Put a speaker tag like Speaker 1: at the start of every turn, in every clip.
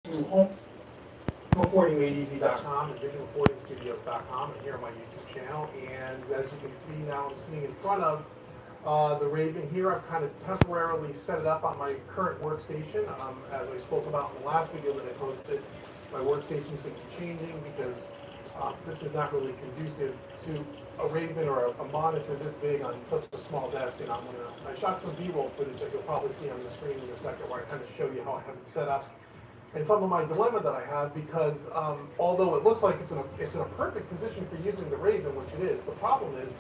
Speaker 1: to homerecordingmadeeasy.com and digitalrecordingstudios.com and here on my YouTube channel. And as you can see now, I'm sitting in front of the Raven here. I've kind of temporarily set it up on my current workstation. As I spoke about in the last video that I posted, my workstation is going to be changing because this is not really conducive to a Raven or a monitor this big on such a small desk. And I shot some B-roll footage that you'll probably see on the screen in a second where I kind of show you how I have it set up. And some of my dilemma that I have, because although it looks like it's in a perfect position for using the Raven, which it is, the problem is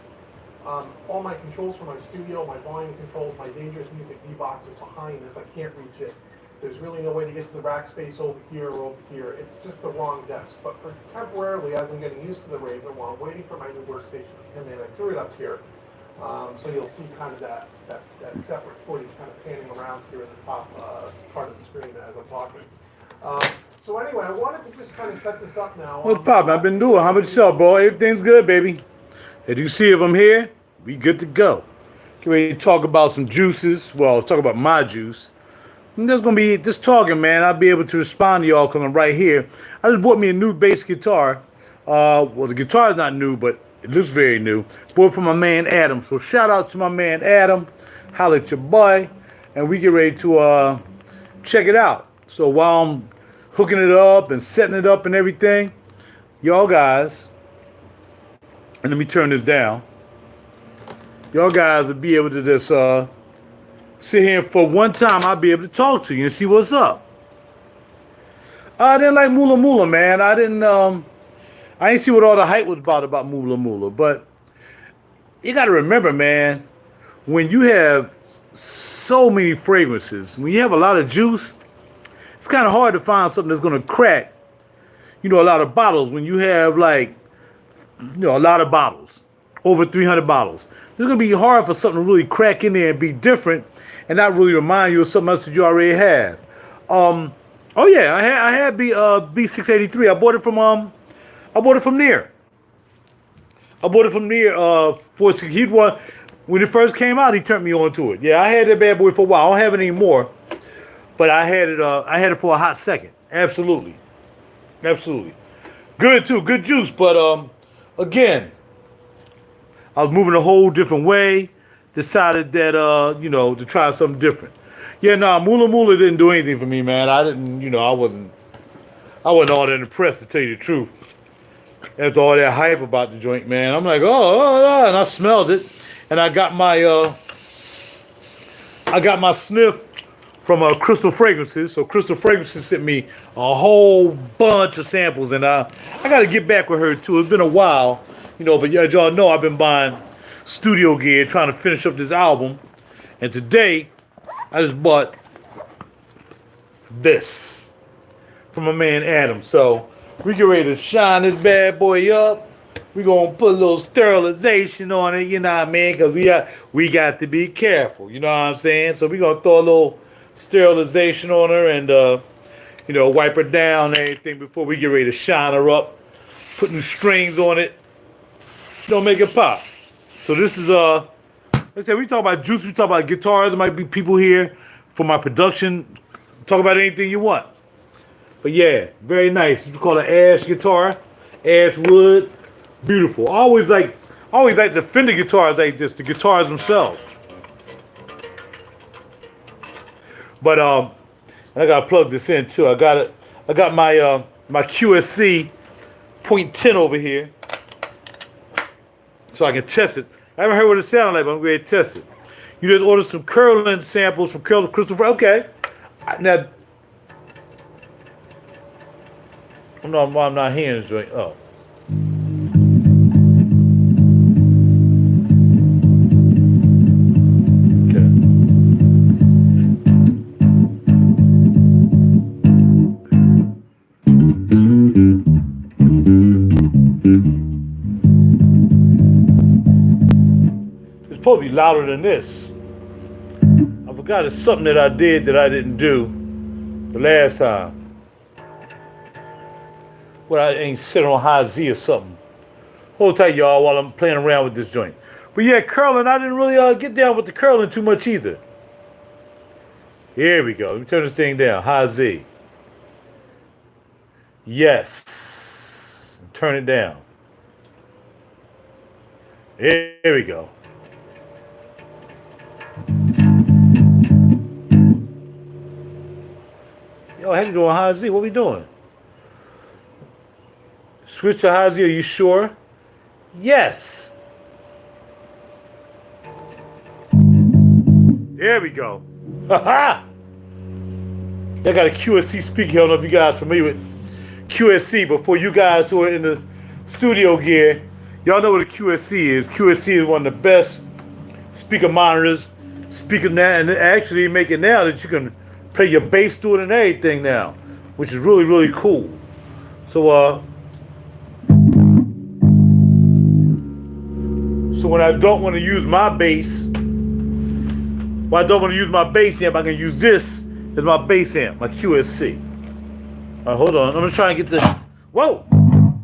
Speaker 1: all my controls for my studio, my volume controls, my dangerous music D-box is behind this. I can't reach it. There's really no way to get to the rack space over here or over here. It's just the wrong desk. But for temporarily, as I'm getting used to the Raven, while I'm waiting for my new workstation to come in, I threw it up here. So you'll see kind of that separate footage kind of panning around here in the top part of the screen as I'm talking. So anyway, I wanted to just kind of set this up now.
Speaker 2: What's poppin'? I've been doing. How about yourself, boy? Everything's good, baby. As you see, if I'm here, we good to go. Get ready to talk about some juices. Well, talk about my juice. I'm just gonna be just talking, man. I'll be able to respond to y'all because I'm right here. I just bought me a new bass guitar. Well, the guitar is not new, but it looks very new. Bought it from my man Adam. So shout out to my man Adam. Holla at your boy, and we get ready to check it out. So while I'm hooking it up and setting it up and everything, y'all guys, and let me turn this down. Y'all guys will be able to just sit here for one time. I'll be able to talk to you and see what's up. I didn't like Moolah Moolah, man. I didn't see what all the hype was about Moolah Moolah. But you got to remember, man, when you have so many fragrances, when you have a lot of juice, it's kind of hard to find something that's going to crack, a lot of bottles. When you have a lot of bottles, over 300 bottles, it's going to be hard for something to really crack in there and be different and not really remind you of something else that you already have. Oh yeah, I had B683. I bought it from Near. I bought it from Near for when it first came out. He turned me on to it. Yeah, I had that bad boy for a while. I don't have it anymore. But I had it for a hot second. Absolutely. Good too, good juice. But again, I was moving a whole different way. Decided that to try something different. Yeah, Moolah Moolah didn't do anything for me, man. I didn't, I wasn't all that impressed, to tell you the truth. After all that hype about the joint, man, I'm like, oh, and I smelled it, and I got my sniff from Crystal Fragrances. So Crystal Fragrances sent me a whole bunch of samples, and I got to get back with her too. It's been a while, but yeah, y'all know I've been buying studio gear, trying to finish up this album. And today, I just bought this from my man Adam. So we get ready to shine this bad boy up. We're going to put a little sterilization on it, you know what I mean? Because we got to be careful, you know what I'm saying? So we're going to throw a little sterilization on her and, wipe her down and everything before we get ready to shine her up. Put new strings on it. Don't make it pop. So this is, let's say we talk about juice, we talk about guitars. There might be people here for my production. Talk about anything you want. But yeah, very nice. You call it ash guitar, ash wood. Beautiful. I always like the Fender guitars like this, the guitars themselves. But I gotta plug this in too. I got my my QSC .10 over here, so I can test it. I haven't heard what it sounds like, but I'm going to test it. You just ordered some curling samples from Crystal. Okay. Now, I'm not hearing this joint. Oh. Supposed to be louder than this. I forgot it's something that I did that I didn't do the last time. Well, I ain't sitting on high Z or something. Hold tight, y'all, while I'm playing around with this joint. But yeah, curling, I didn't really get down with the curling too much either. Here we go. Let me turn this thing down. High Z. Yes. Turn it down. There we go. Yo, how you doing, Hazy? What we doing? Switch to Hazy, are you sure? Yes. There we go. Ha-ha! I got a QSC speaker here. I don't know if you guys are familiar with QSC, but for you guys who are in the studio gear, y'all know what a QSC is. QSC is one of the best speaker monitors. Speaker now, and actually make it now that you can play your bass through it and everything now, which is really, really cool. So when I don't want to use my bass, amp, I can use this as my bass amp, my QSC. All right, hold on. I'm just trying to get the, whoa!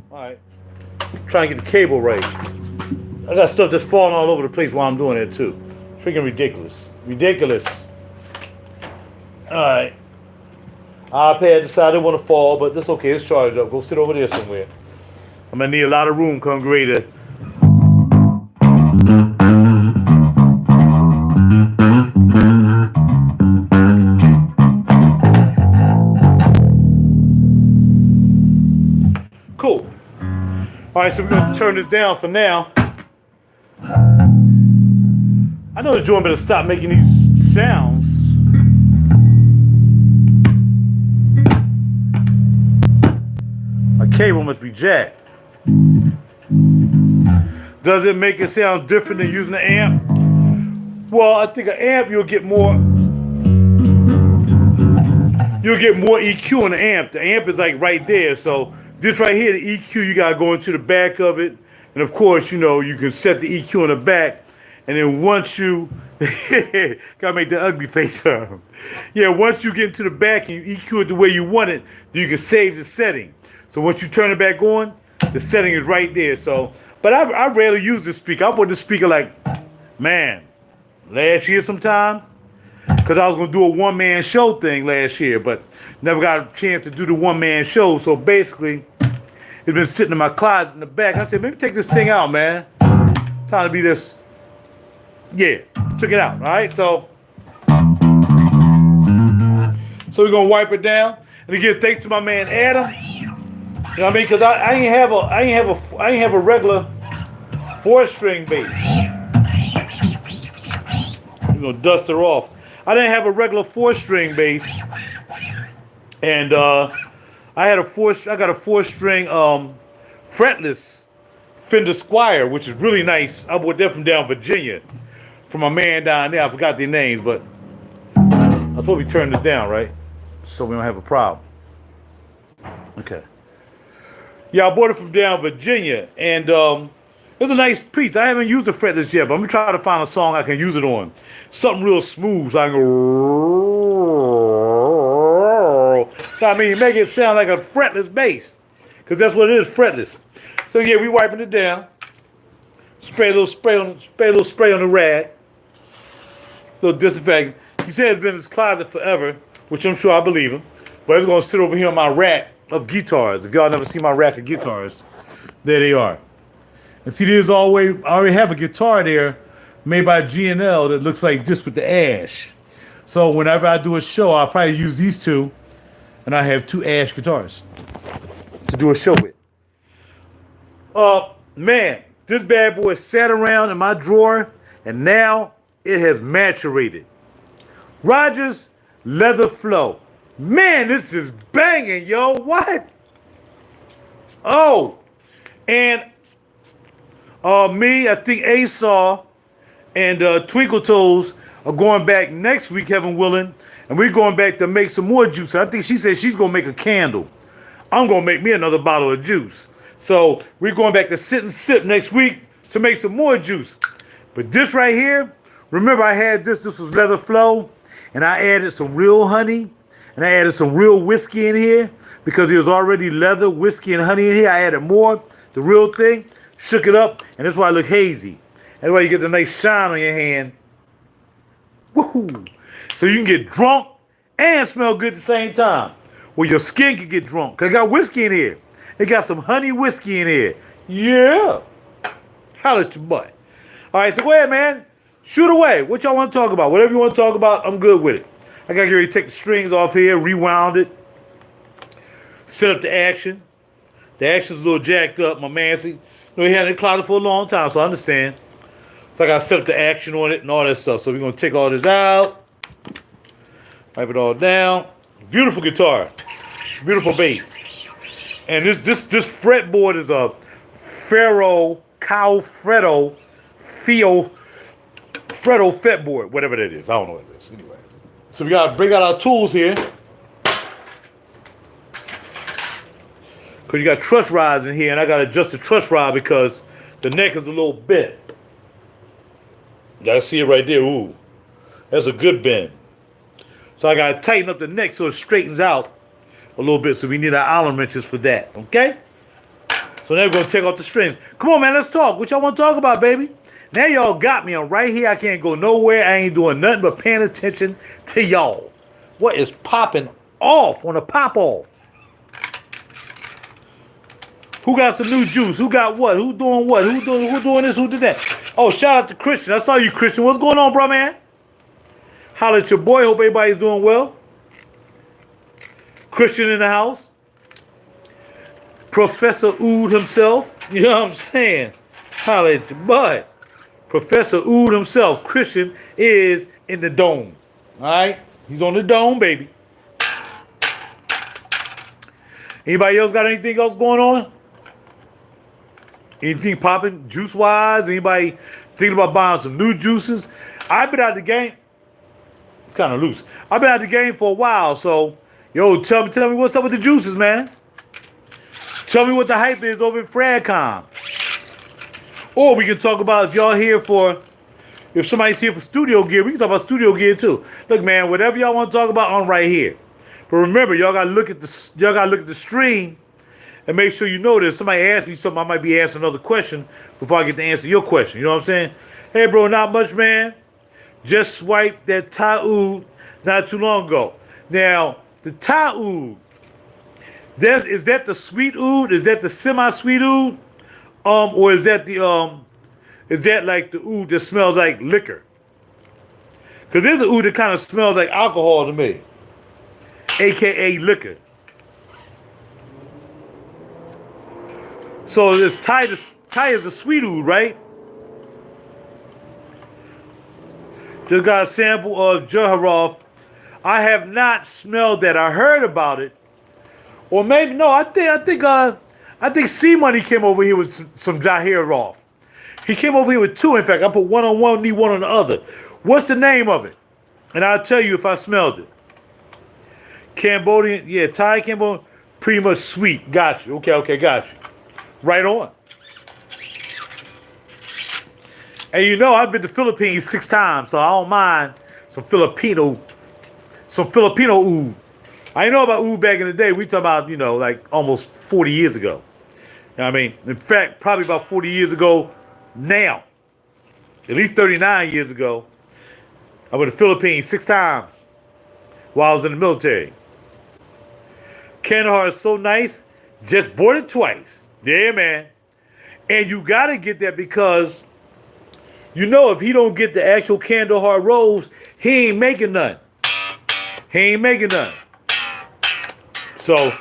Speaker 2: All right, trying to get the cable right. I got stuff that's falling all over the place while I'm doing it too. Freaking ridiculous. Ridiculous. All right. iPad decided it want to fall, but that's okay. It's charged up. Go sit over there somewhere. I'm gonna need a lot of room come greater. Cool. All right, so we're gonna turn this down for now. I know the joint better stop making these sounds. My cable must be jacked. Does it make it sound different than using an amp? Well, I think an amp you'll get more EQ in the amp. The amp is like right there. So this right here, the EQ, you gotta go into the back of it. And of course, you know, you can set the EQ in the back. And then once you, gotta make the ugly face up. Yeah, once you get into the back and you EQ it the way you want it, you can save the setting. So once you turn it back on, the setting is right there. So, but I rarely use this speaker. I bought this speaker like, man, last year sometime. Because I was going to do a one-man show thing last year, but never got a chance to do the one-man show. So basically, it's been sitting in my closet in the back. I said, maybe take this thing out, man. Time to be this. Yeah, took it out, all right? So we're going to wipe it down. And again, thanks to my man Adam. You know what I mean? Because I ain't have a regular 4-string bass. We're going to dust her off. I didn't have a regular 4-string bass, and I got a 4-string fretless Fender Squire, which is really nice. I bought that from down Virginia, from a man down there. I forgot their names, but I suppose we turn this down, right? So we don't have a problem. Okay. Yeah, I bought it from down Virginia, and it's a nice piece. I haven't used the fretless yet, but I'm gonna try to find a song I can use it on. Something real smooth, so I can go. So I mean, make it sound like a fretless bass, because that's what it is, fretless. So yeah, we wiping it down. Spray a little spray on the rag. A little disinfectant. He said it's been in his closet forever, which I'm sure I believe him. But it's gonna sit over here on my rack of guitars. If y'all never seen my rack of guitars, there they are. And see, I already have a guitar there made by G&L that looks like this with the ash. So whenever I do a show, I'll probably use these two, and I have 2 ash guitars to do a show with. Man, this bad boy sat around in my drawer, and now it has maturated. RaJuR's Leather Flow. Man, this is banging, yo. What? Oh, and me, I think Asaw and Twinkle Toes are going back next week, heaven willing, and we're going back to make some more juice. I think she said she's going to make a candle. I'm going to make me another bottle of juice. So we're going back to sit and sip next week to make some more juice. But this right here, remember I had this was Leather Flow, and I added some real honey, and I added some real whiskey in here because it was already leather, whiskey, and honey in here. I added more, the real thing, shook it up, and that's why I look hazy. That's why you get the nice shine on your hand. Woohoo! So you can get drunk and smell good at the same time. where your skin can get drunk. Cause it got whiskey in here. It got some honey whiskey in here. Yeah. Holla at your butt. All right, so go ahead, man. Shoot away. What y'all want to talk about? Whatever you want to talk about, I'm good with it. I got to get ready to take the strings off here, rewound it, set up the action. The action's a little jacked up. My man, see, he had it in the closet for a long time, so I understand. So I got to set up the action on it and all that stuff. So we're going to take all this out. Wipe it all down. Beautiful guitar. Beautiful bass. And this fretboard is a Fretto fretboard, whatever that is. I don't know what it is. Anyway. So we got to bring out our tools here. Because you got truss rods in here, and I got to adjust the truss rod because the neck is a little bent. Y'all see it right there. Ooh, that's a good bend. So I got to tighten up the neck so it straightens out a little bit. So we need our Allen wrenches for that, okay? So now we're going to take off the strings. Come on, man, let's talk. What y'all want to talk about, baby? Now y'all got me. I'm right here. I can't go nowhere. I ain't doing nothing but paying attention to y'all. What is popping off on a pop-off? Who got some new juice? Who got what? Who doing what? Who doing this? Who did that? Oh, shout out to Christian. I saw you, Christian. What's going on, bro, man? Holla at your boy. Hope everybody's doing well. Christian in the house. Professor Ood himself. You know what I'm saying? Holla at your boy. Professor Ood himself. Christian is in the dome. All right? He's on the dome, baby. Anybody else got anything else going on? Anything popping juice-wise? Anybody thinking about buying some new juices? I've been out the game. It's kind of loose. I've been out the game for a while, so yo, tell me what's up with the juices, man. Tell me what the hype is over at Fradcom. Or we can talk about if somebody's here for studio gear, we can talk about studio gear too. Look, man, whatever y'all want to talk about, I'm right here. But remember, y'all gotta look at the stream and make sure you know this. Somebody asked me something, I might be asking another question before I get to answer your question. You know what I'm saying? Hey, bro, not much, man. Just swiped that Thai not too long ago. Now, the Thai oud, is that the sweet oud? Is that the semi-sweet oud? Or is that is that like the oud that smells like liquor? Because there's the oud that kind of smells like alcohol to me, aka liquor. So this Thai is a sweet oud, right? Just got a sample of RaJuR. I have not smelled that. I heard about it, or maybe no. I think C Money came over here with some RaJuR. He came over here with two. In fact, I put one on one, need one on the other. What's the name of it? And I'll tell you if I smelled it. Cambodian, yeah, Thai Cambodian, pretty much sweet. Got you. Okay, got you. Right on. And you know, I've been to Philippines 6 times, so I don't mind some Filipino oud. I know about oud back in the day. We talking about, like almost 40 years ago. You know what I mean? In fact, probably about 40 years ago now. At least 39 years ago. I went to the Philippines 6 times while I was in the military. Kandahar is so nice. Just bought it twice. Yeah, man. And you got to get that because, if he don't get the actual Kandahar rolls, he ain't making none. So,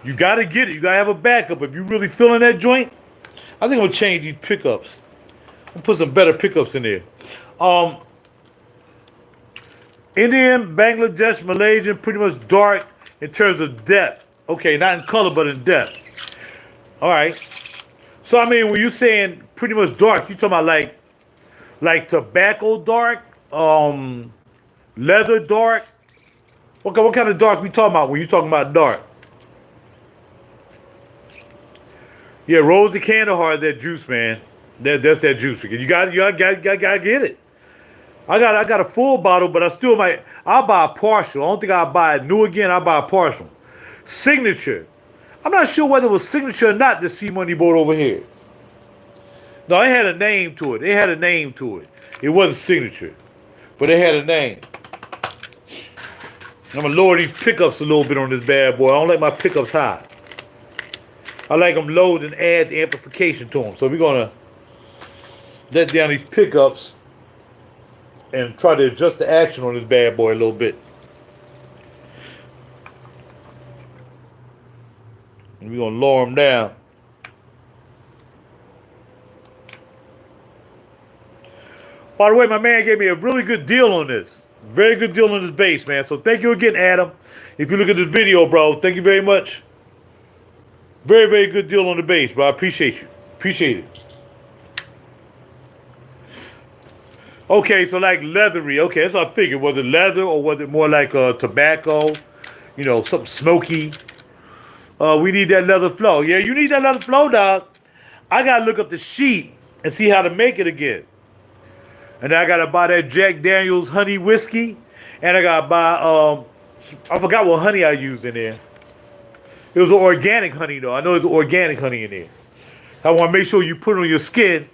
Speaker 2: you got to get it. You got to have a backup. If you really feeling that joint, I think I'm going to change these pickups. I'm put some better pickups in there. Indian, Bangladesh, Malaysian, pretty much dark in terms of depth. Okay, not in color, but in depth. All right. So, I mean, when you're saying pretty much dark, you talking about like tobacco dark, leather dark? What kind of dark we talking about when you talking about dark? Yeah, Rosy Kandahar is that juice, man. That's that juice. You got to get it. I got a full bottle, but I'll buy a partial. I don't think I'll buy it new again. I'll buy a partial. Signature. I'm not sure whether it was Signature or not, the C Money boat over here. No, it had a name to it. It wasn't Signature, but it had a name. I'm gonna lower these pickups a little bit on this bad boy. I don't like my pickups high. I like them low and add the amplification to them. So we're gonna let down these pickups and try to adjust the action on this bad boy a little bit. And we're gonna lower them down. By the way, my man gave me a really good deal on this. Very good deal on this bass, man. So thank you again, Adam. If you look at this video, bro, thank you very much. Very, very good deal on the bass, bro. I appreciate you. Appreciate it. Okay, so like leathery. Okay, that's what I figured. Was it leather or was it more like tobacco? You know, something smoky. We need that leather flow. Yeah, you need that leather flow, dog. I got to look up the sheet and see how to make it again. And I got to buy that Jack Daniels honey whiskey. And I got to buy, I forgot what honey I used in there. It was an organic honey, though. I know there's organic honey in there. I want to make sure you put it on your skin.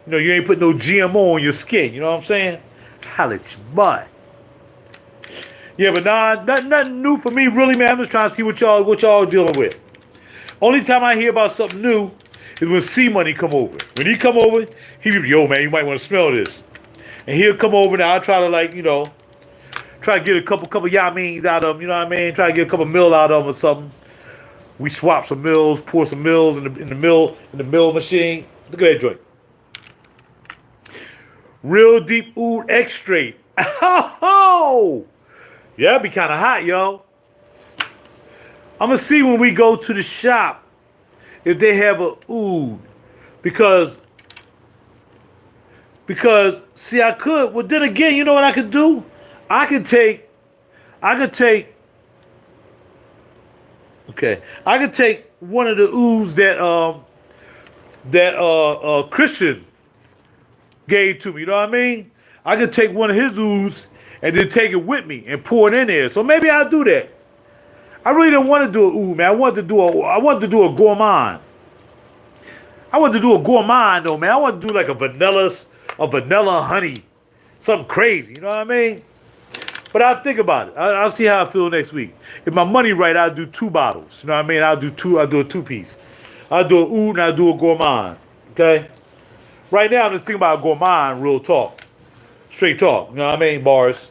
Speaker 2: You know, you ain't put no GMO on your skin. You know what I'm saying? Holla at your butt. Yeah, but nah, nothing new for me, really, man. I'm just trying to see what y'all dealing with. Only time I hear about something new is when C-Money come over. When he come over, he be, yo, man, you might want to smell this. And he'll come over and I'll try to, like, you know, try to get a couple yamins out of him, you know what I mean? Try to get a couple mil out of him or something. We swap some mills, pour some mills in the mill machine. Look at that joint. Real deep oud extract. Oh, yeah, it'd be kind of hot, yo. I'm gonna see when we go to the shop if they have a oud, because see, I could. Well, then again, you know what I could do? I could take one of the ouds that Christian gave to me, you know what I mean? I could take one of his ouds and then take it with me and pour it in there. So maybe I'll do that. I really didn't want to do an oud, man. I wanted to do a gourmand. I wanted to do a gourmand though, man. I want to do like a vanilla honey, something crazy, you know what I mean? But I'll think about it. I'll see how I feel next week. If my money right, I'll do 2 bottles. You know what I mean? I'll do a 2-piece. I'll do an oud and I'll do a gourmand. Okay? Right now, I'm just thinking about gourmand, real talk. Straight talk. You know what I mean? Bars.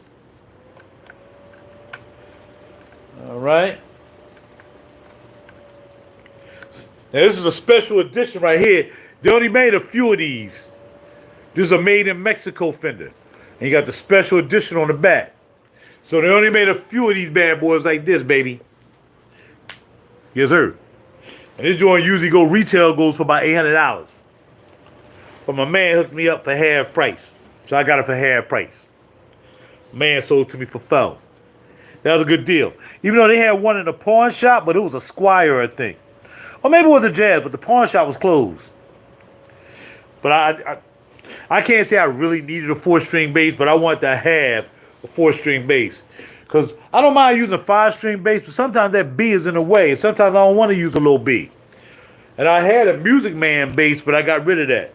Speaker 2: All right. Now, this is a special edition right here. They only made a few of these. This is a made in Mexico fender. And you got the special edition on the back. So they only made a few of these bad boys like this, baby. Yes, sir. And this joint usually goes for about $800. But my man hooked me up for half price. So I got it for half price. Man sold it to me for $4. That was a good deal. Even though they had one in the pawn shop, but it was a Squire, I think. Or maybe it was a Jazz, but the pawn shop was closed. But I can't say I really needed a 4-string bass, but I wanted to have a 4-string bass. Because I don't mind using a 5-string bass, but sometimes that B is in the way. Sometimes I don't want to use a little B. And I had a Music Man bass, but I got rid of that.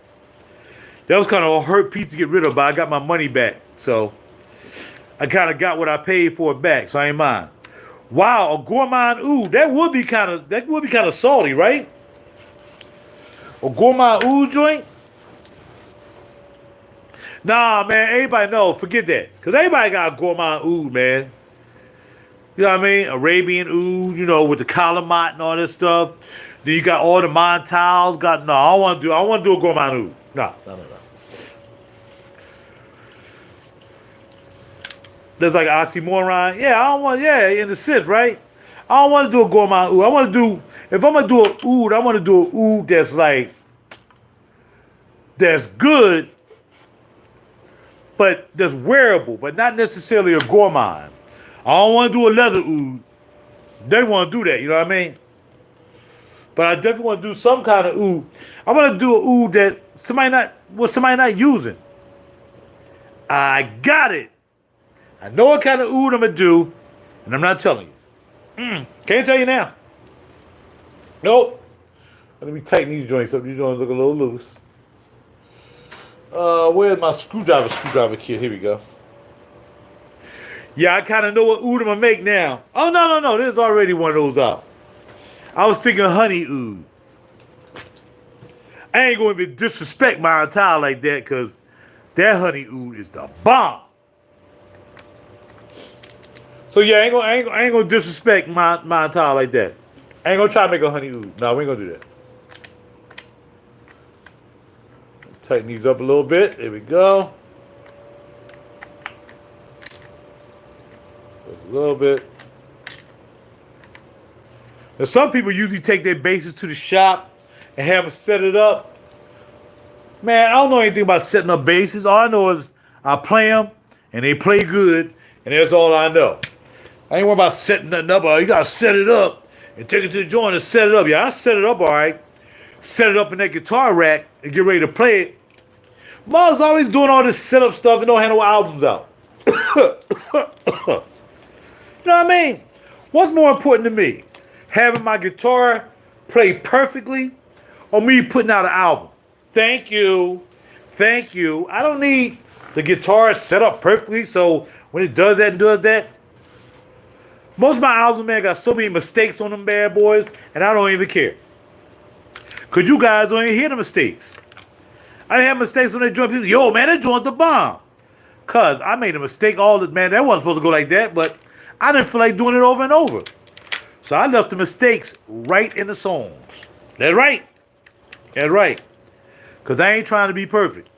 Speaker 2: That was kind of a hurt piece to get rid of, but I got my money back. So I kind of got what I paid for it back, so I ain't mind. Wow, a gourmand oud. That would be kind of salty, right? A gourmand oud joint? Nah, man, everybody know. Forget that. Because everybody got a gourmand oud, man. You know what I mean? Arabian oud, you know, with the calamat and all this stuff. Then you got all the Montals. I want to do a gourmand oud. No. There's like an oxymoron. Yeah, in a sense, right? I don't want to do a gourmand oud. If I'm going to do an oud, I want to do an oud that's good, but that's wearable, but not necessarily a gourmand. I don't want to do a leather oud. They want to do that, you know what I mean? But I definitely want to do some kind of oud. I want to do an oud that somebody not using. I got it. I know what kind of oud I'm going to do, and I'm not telling you. Can't tell you now. Nope. Let me tighten these joints up. These joints look a little loose. Where's my screwdriver kit? Here we go. Yeah, I kind of know what oud I'm gonna make now. Oh no, there's already one of those out. I was thinking honey oud. I ain't going to disrespect my entire like that, cause that honey oud is the bomb. So yeah, I ain't gonna disrespect my entire like that. I ain't gonna try to make a honey oud. No, we ain't gonna do that. Tighten these up a little bit. There we go. Just a little bit. Now some people usually take their bases to the shop and have them set it up. Man, I don't know anything about setting up bases. All I know is I play them and they play good, and that's all I know. I ain't worried about setting nothing up. You gotta set it up and take it to the joint and set it up. Yeah, I set it up all right. Set it up in that guitar rack and get ready to play it. Mug's always doing all this setup stuff and don't have no albums out. You know what I mean? What's more important to me? Having my guitar play perfectly or me putting out an album? Thank you. Thank you. I don't need the guitar set up perfectly so when it does that and does that. Most of my albums, man, got so many mistakes on them bad boys, and I don't even care. Because you guys don't even hear the mistakes. I didn't have mistakes on that joint. People, yo, man, that joint's the bomb. Because I made a mistake all the, man, that wasn't supposed to go like that, but I didn't feel like doing it over and over. So I left the mistakes right in the songs. That's right. That's right. Because I ain't trying to be perfect.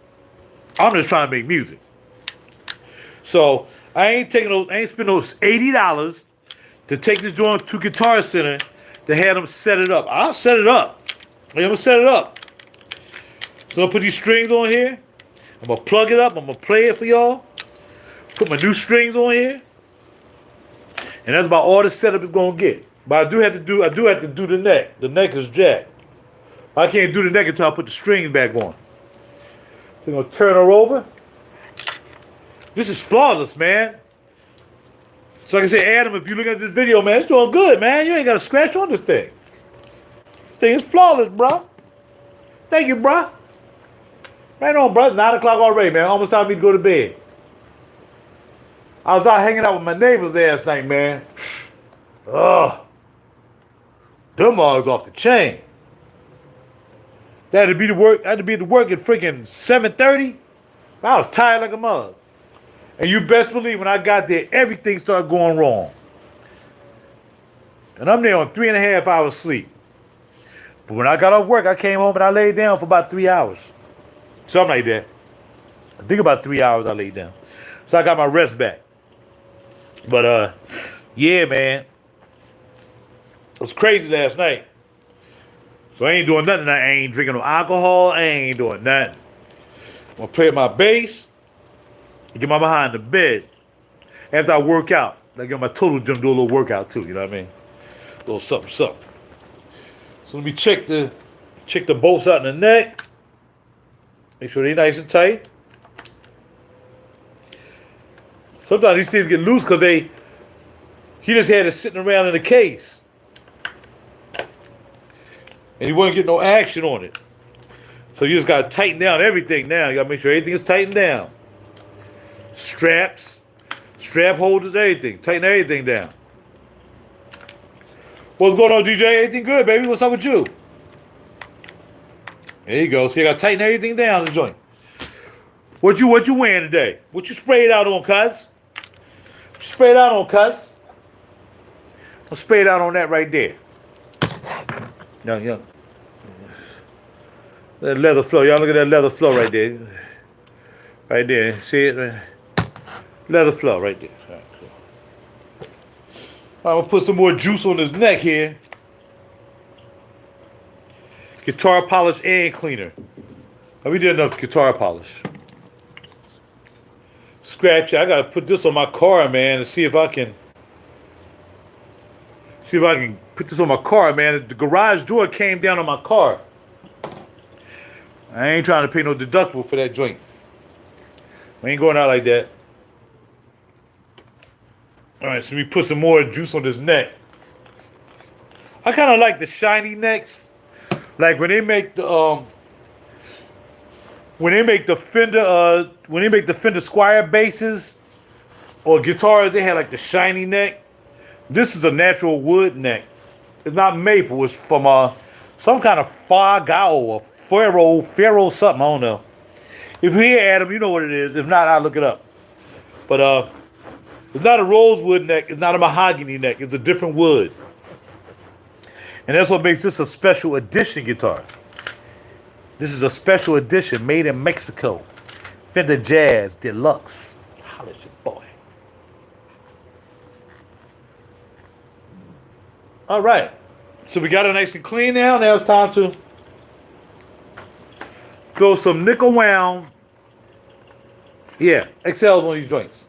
Speaker 2: I'm just trying to make music. So I ain't spending those $80 to take this joint to Guitar Center to have them set it up. I'll set it up. I'm gonna set it up. So I'll put these strings on here. I'm gonna plug it up. I'm gonna play it for y'all. Put my new strings on here. And that's about all the setup is gonna get. But I do have to do the neck. The neck is jacked. I can't do the neck until I put the strings back on. So I'm gonna turn her over. This is flawless, man. So like I said, Adam, if you look at this video, man, it's doing good, man. You ain't got a scratch on this thing. This thing is flawless, bro. Thank you, bro. Right on, bro. 9 o'clock already, man. Almost time for me to go to bed. I was out hanging out with my neighbors last night, man. Ugh. Them mugs off the chain. They had to be to work. I had to be to work at freaking 7:30. I was tired like a mug. And you best believe when I got there, everything started going wrong. And I'm there on 3.5 hours sleep. But when I got off work, I came home and I laid down for about 3 hours. Something like that. I think about 3 hours I laid down. So I got my rest back. But yeah, man. It was crazy last night. So I ain't doing nothing. I ain't drinking no alcohol. I ain't doing nothing. I'm gonna play my bass. Get my behind the bed. After I work out. I get my total gym, do a little workout too, you know what I mean? A little something. So let me check the bolts out in the neck. Make sure they're nice and tight. Sometimes these things get loose because he just had it sitting around in the case. And he wasn't getting no action on it. So you just gotta tighten down everything now. You gotta make sure everything is tightened down. Straps, strap holders, everything. Tighten everything down. What's going on, DJ? Everything good, baby? What's up with you? There you go. See, I gotta tighten everything down in the joint. What you wearing today? What you sprayed out on, cuz? What you sprayed out on, cuz? I'll spray it out on that right there. Yeah. That leather flow. Y'all look at that leather flow right there. Right there. See it? Right? Leather flow right there. All right, cool. I'm going to put some more juice on his neck here. Guitar polish and cleaner. Oh, we did enough guitar polish. Scratch. I got to put this on my car, man, and see if I can put this on my car, man. The garage door came down on my car. I ain't trying to pay no deductible for that joint. We ain't going out like that. Alright, so we put some more juice on this neck. I kind of like the shiny necks. Like when they make the Fender Squire basses, or guitars, they had like the shiny neck. This is a natural wood neck. It's not maple. It's from some kind of Fargao or Pharaoh something. I don't know. If you're here, Adam, you know what it is. If not, I'll look it up. But it's not a rosewood neck. It's not a mahogany neck. It's a different wood. And that's what makes this a special edition guitar. This is a special edition made in Mexico. Fender Jazz Deluxe. Holla at your boy. All right. So we got it nice and clean now. Now it's time to throw some nickel wound. Yeah, XLs on these joints.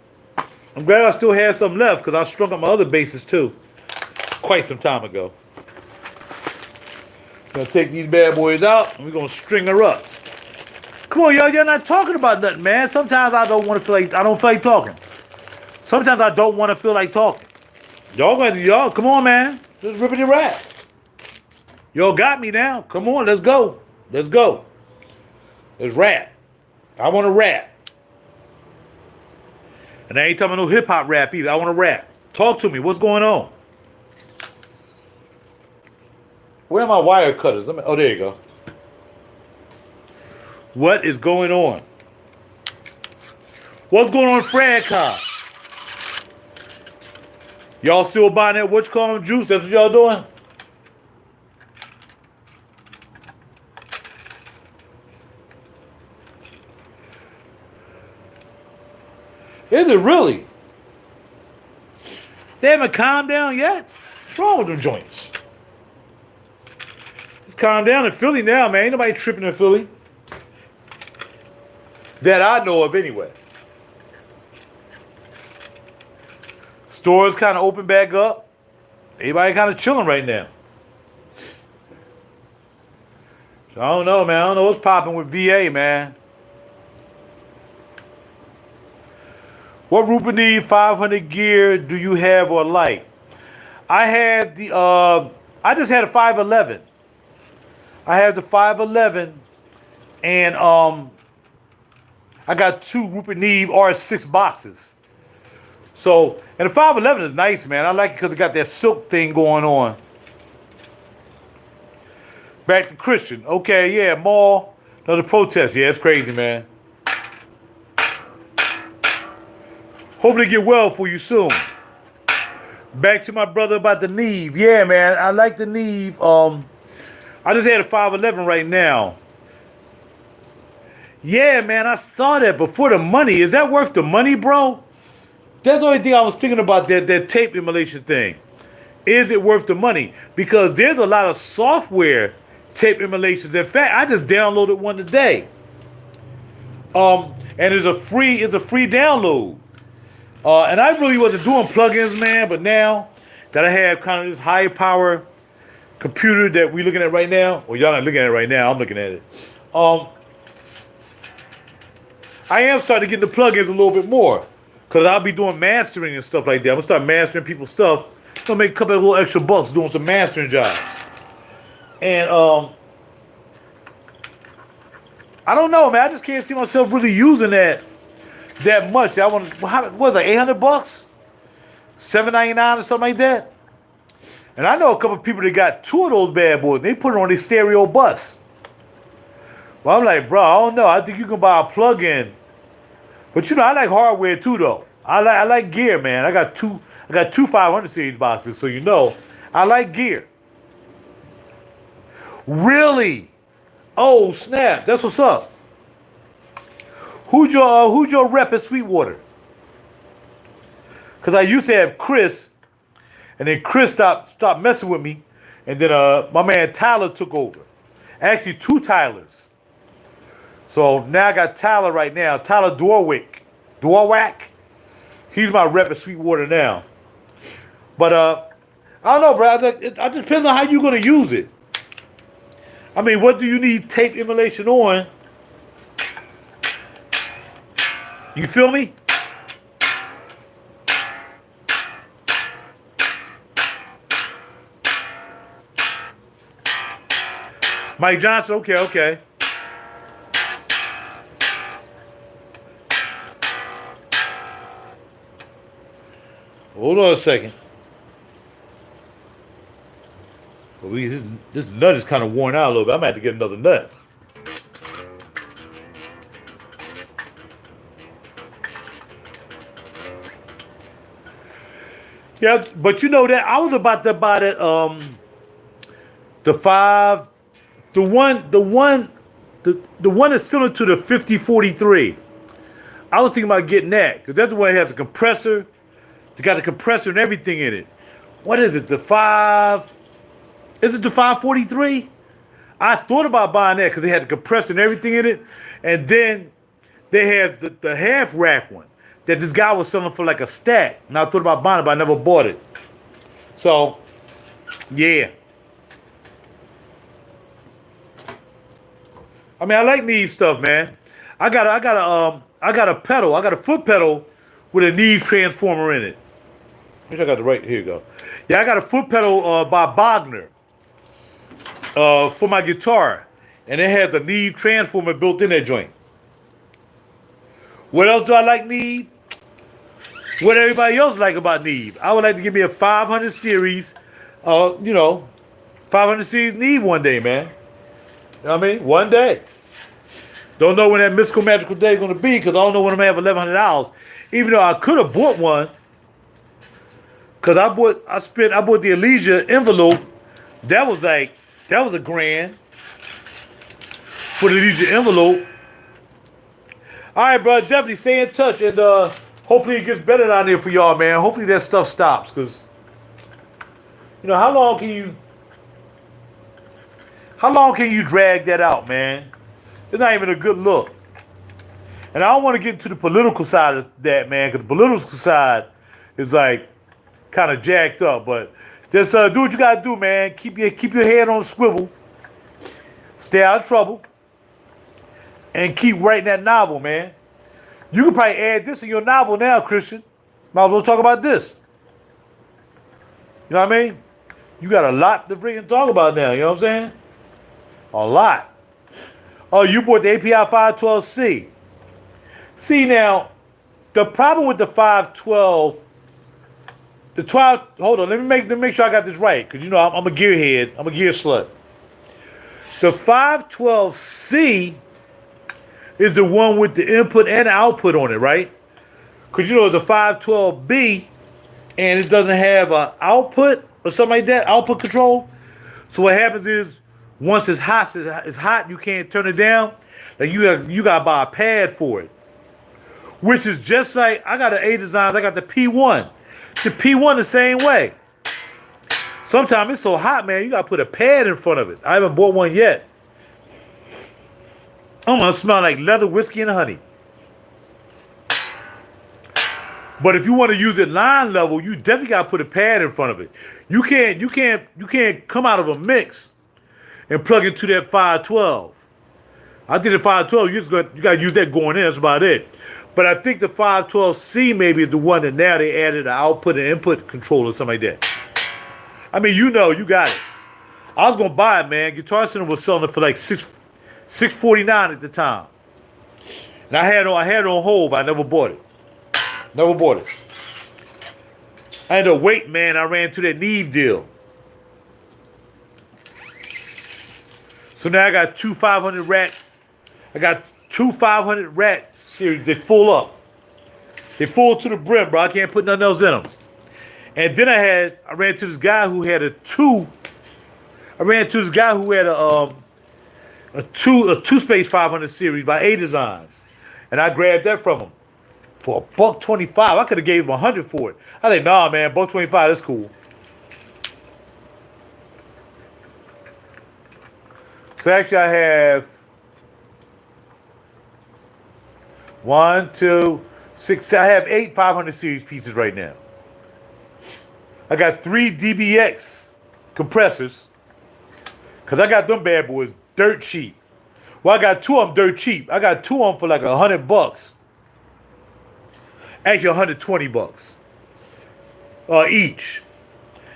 Speaker 2: I'm glad I still had some left because I strung up my other basses too quite some time ago. Gonna take these bad boys out and we're gonna string her up. Come on, y'all not talking about nothing, man. Sometimes I don't want to feel like talking. Sometimes I don't want to feel like talking. Y'all, come on, man. Just ripping your rap. Y'all got me now. Come on, let's go. Let's go. Let's rap. I want to rap. And I ain't talking about no hip hop rap either. I want to rap. Talk to me. What's going on? Where are my wire cutters? Oh, there you go. What is going on? What's going on, Fred Cobb? Y'all still buying that what you call them juice? That's what y'all doing? Is it really? They haven't calmed down yet? What's wrong with them joints? It's calmed down in Philly now, man. Ain't nobody tripping in Philly. That I know of anyway. Stores kind of open back up. Everybody kind of chilling right now. So I don't know, man. I don't know what's popping with VA, man. What Rupanee 500 gear do you have or like? I have the, I just had a 511. I have the 511 and I got two Rupanee R6 boxes. So, and the 511 is nice, man. I like it because it got that silk thing going on. Back to Christian. Okay, yeah, mall. Another protest. Yeah, it's crazy, man. Hopefully get well for you soon. Back to my brother about the Neve. Yeah, man, I like the Neve. I just had a 511 right now. Yeah, man, I saw that before the money. Is that worth the money, bro? That's the only thing I was thinking about, that tape emulation thing. Is it worth the money? Because there's a lot of software tape emulations. In fact, I just downloaded one today. And it's a free download. And I really wasn't doing plugins, man, but now that I have kind of this high power computer that we're looking at right now, well, y'all not looking at it right now, I'm looking at it. I am starting to get the plugins a little bit more. Because I'll be doing mastering and stuff like that. I'm going to start mastering people's stuff. I'm going to make a couple of little extra bucks doing some mastering jobs. And I don't know, man. I just can't see myself really using that much. I want, what was it, 800 bucks? $7.99 or something like that? And I know a couple of people that got two of those bad boys. They put it on their stereo bus. Well, I'm like, bro, I don't know. I think you can buy a plug-in. But you know, I like hardware too, though. I like gear, man. I got two 500 series boxes, so you know, I like gear. Really? Oh snap! That's what's up. Who's your rep at Sweetwater? Because I used to have Chris, and then Chris stopped messing with me, and then my man Tyler took over. Actually, two Tylers. So now I got Tyler right now. Tyler Dorwack. He's my rep at Sweetwater now. But I don't know, bro. It just depends on how you're going to use it. I mean, what do you need tape emulation on? You feel me? Mike Johnson, okay. Hold on a second. Well, this nut is kind of worn out a little bit. I'm gonna have to get another nut. Yeah, but you know that I was about to buy that the five, the one that's similar to the 5043. I was thinking about getting that because that's the one that has a compressor. They got a compressor and everything in it. What is it? The five? Is it the 543? I thought about buying that because they had the compressor and everything in it, and then they have the half rack one that this guy was selling for like a stack. And I thought about buying it, but I never bought it. So, yeah. I mean, I like Neve stuff, man. I got a pedal. I got a foot pedal with a Neve transformer in it. I think I got the right. Here you go. Yeah, I got a foot pedal by Bogner for my guitar, and it has a Neve transformer built in that joint. What else do I like Neve? What everybody else like about Neve? I would like to give me a 500 series, 500 series Neve one day, man. You know what I mean? One day. Don't know when that mystical magical day is going to be because I don't know when I'm going to have $1,100. Even though I could have bought one. Because I bought the Elysia envelope. That was a grand for the Elysia envelope. All right, bro. Definitely stay in touch. And hopefully it gets better down there for y'all, man. Hopefully that stuff stops. Because, how long can you drag that out, man? It's not even a good look. And I don't want to get into the political side of that, man, because the political side is like kind of jacked up. But just do what you gotta do, man. Keep your head on a swivel. Stay out of trouble. And keep writing that novel, man. You can probably add this in your novel now, Christian. Might as well talk about this. You know what I mean? You got a lot to freaking talk about now, you know what I'm saying? A lot. Oh, you bought the API 512C. See now, the problem with the 512, the 12, hold on, let me make sure I got this right, because I'm a gearhead, I'm a gear slut. The 512C is the one with the input and output on it, right? Because it's a 512B and it doesn't have an output or something like that, output control. So what happens is, once it's hot, you can't turn it down. Like you got to buy a pad for it. Which is just like, I got an A Designs, I got the P1. The P1 the same way. Sometimes it's so hot, man, you got to put a pad in front of it. I haven't bought one yet. I'm going to smell like leather, whiskey, and honey. But if you want to use it line level, you definitely got to put a pad in front of it. You can't come out of a mix and plug into that 512. I think the 512, you got to use that going in. That's about it. But I think the 512C maybe is the one that now they added an output and input control or something like that. I mean, you got it. I was going to buy it, man. Guitar Center was selling it for like $649 at the time. And I had it on hold, but I never bought it. Never bought it. I had to wait, man. I ran to that Neve deal. So now I got two 500 rack. I got two 500 rack series. They full up. They full to the brim, bro. I can't put nothing else in them. And then I ran to this guy who had a two space 500 series by A Designs, and I grabbed that from him for $125. I could have gave him 100 for it. I think, nah, man, $125. That's cool. So actually, I have 1, 2, 6. I have 8 500 series pieces right now. I got 3 DBX compressors because I got them bad boys dirt cheap. Well, I got 2 of them dirt cheap. I got 2 of them for like $100. Actually, $120 each.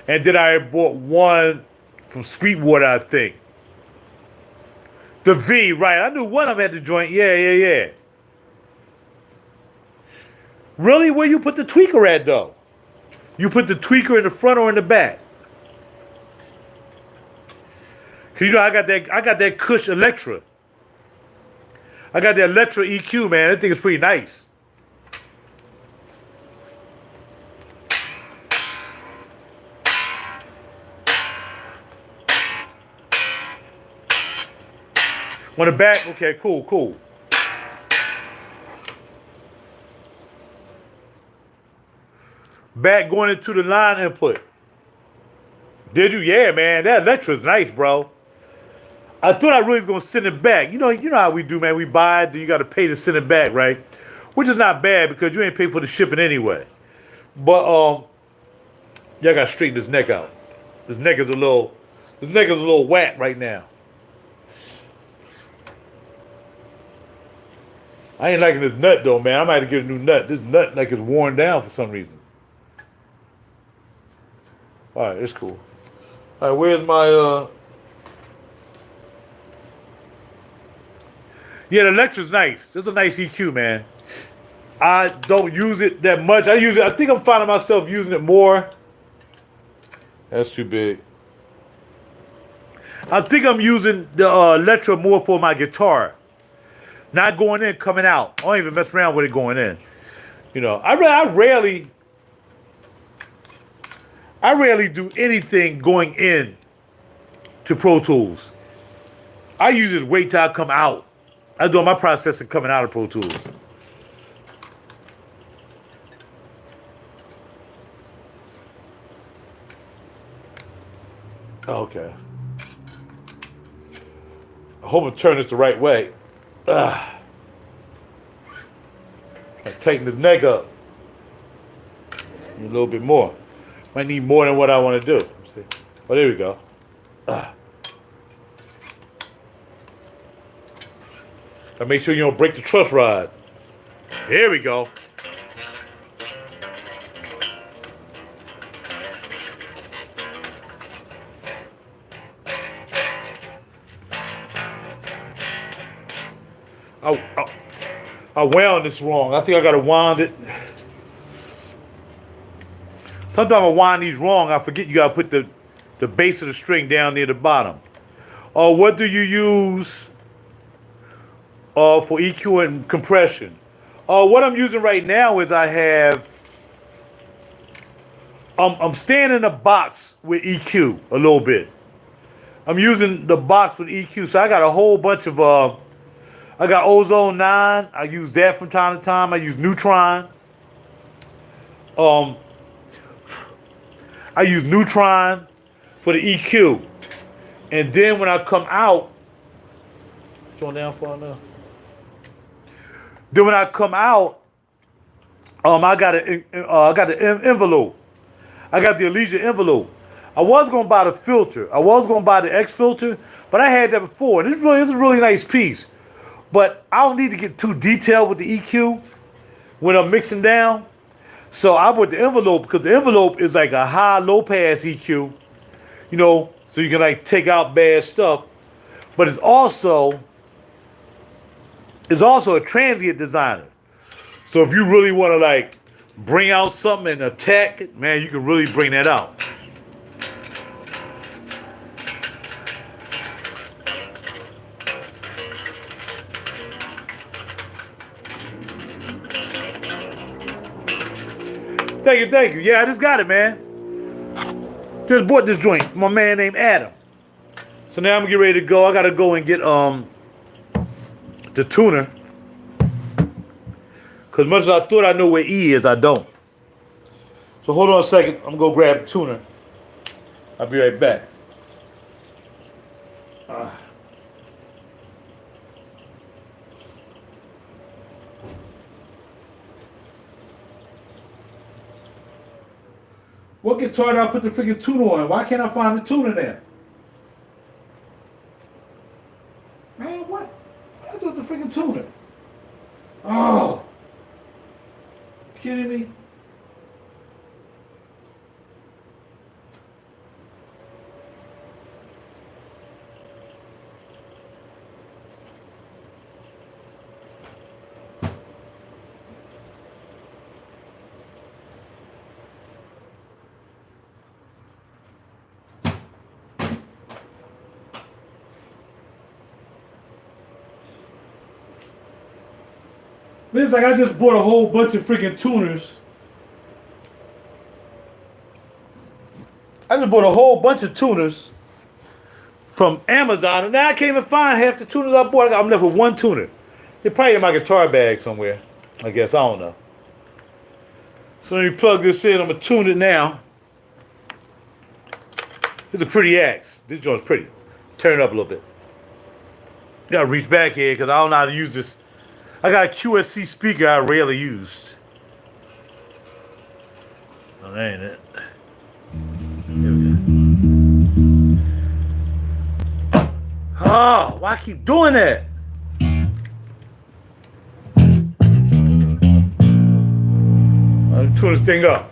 Speaker 2: And then I bought one from Sweetwater, I think. The V, right. I knew one of them had the joint. Yeah. Really? Where you put the tweaker at, though? You put the tweaker in the front or in the back? Cause you know I got that Kush Electra. I got the Electra EQ, man. I think it's pretty nice. On the back, okay, cool. Back going into the line input. Did you? Yeah, man. That Electra's nice, bro. I thought I really was gonna send it back. You know how we do, man. We buy it, then you gotta pay to send it back, right? Which is not bad because you ain't pay for the shipping anyway. But y'all gotta straighten this neck out. This neck is a little whack right now. I ain't liking this nut though, man. I might have to get a new nut. This nut like is worn down for some reason. Alright, it's cool. Alright, where's my yeah, the Electra's nice. It's a nice EQ, man. I don't use it that much. I think I'm finding myself using it more. That's too big. I think I'm using the Electra more for my guitar. Not going in, coming out. I don't even mess around with it going in. You know, I rarely do anything going in to Pro Tools. I usually wait till I come out. I do my processing coming out of Pro Tools. Okay. I hope I turn this the right way. I tighten this neck up. Need a little bit more. Might need more than what I want to do. See? Oh, there we go. Gotta make sure you don't break the truss rod. Here we go. I wound this wrong. I think I gotta wind it. Sometimes I wind these wrong. I forget you gotta put the base of the string down near the bottom. What do you use for EQ and compression? What I'm using right now is I'm staying in the box with EQ a little bit. I'm using the box with EQ, so I got a whole bunch of I got Ozone 9. I use that from time to time. I use Neutron. I use Neutron for the EQ. And then when I come out, going down far enough. Then when I come out, I got the envelope. I got the Elysia envelope. I was gonna buy the filter. I was gonna buy the X filter, but I had that before. And it's a really nice piece. But I don't need to get too detailed with the EQ when I'm mixing down. So I put the envelope because the envelope is like a high low pass EQ, you know, so you can like take out bad stuff. But it's also a transient designer. So if you really want to like bring out something and attack it, man, you can really bring that out. Thank you. Yeah, I just got it, man. Just bought this joint from my man named Adam. So now I'm gonna get ready to go. I gotta go and get the tuner. Cause much as I thought I know where E is, I don't. So hold on a second. I'm gonna go grab the tuner. I'll be right back. What guitar did I put the freaking tuner on? Why can't I find the tuner there? Man, what? I do with the freaking tuner. Oh. Kidding me? It's like I just bought a whole bunch of freaking tuners. I just bought a whole bunch of tuners from Amazon, and now I can't even find half the tuners I bought. I'm left with one tuner. They're probably in my guitar bag somewhere. I guess, I don't know. So let me plug this in. I'm gonna tune it now. It's a pretty axe. This joint's pretty. Turn it up a little bit. You gotta reach back here because I don't know how to use this. I got a QSC speaker I rarely used. Oh, that ain't it. Here we go. Oh, why I keep doing that? Let me tune this thing up.